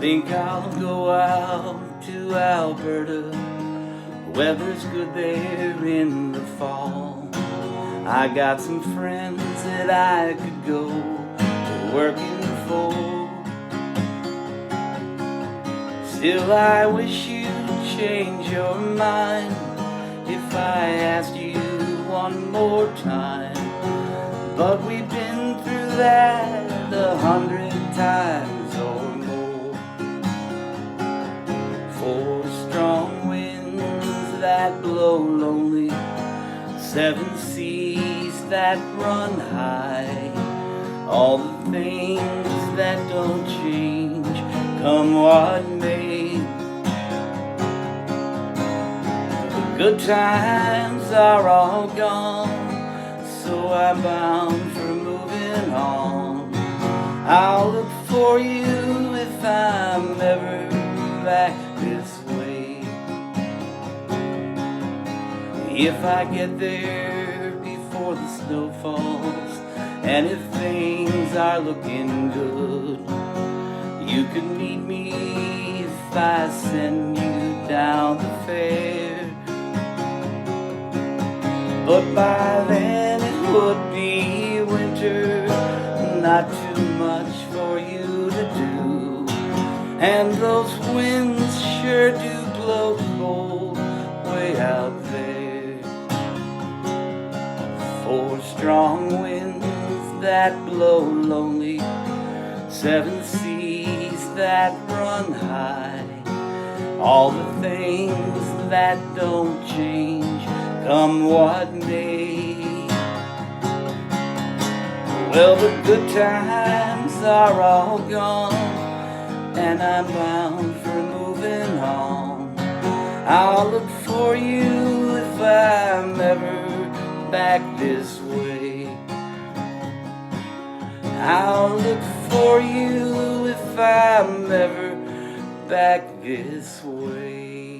Think I'll go out to Alberta. Weather's good there in the fall. I got some friends that I could go working for. Still, I wish you'd change your mind if I asked you one more time. But we've been through that 100 times or more. 4 strong winds that blow lonely, 7 seas that run high, all the things that don't change, come what may. The good times are all gone, so I'm bound for moving on. I'll look for you if I'm ever back this way. If I get there before the snow falls, and if things are looking good, you can meet me if I send you down the fair. But by then it would be winter, not too much for you to do, and those winds sure do blow cold way out there. 4 strong winds that blow lonely, 7 seas that run high, all the things that don't change, come what may. Well, the good times are all gone, and I'm bound for moving on. I'll look for you if I'm ever back this way. I'll look for you if I'm ever back this way.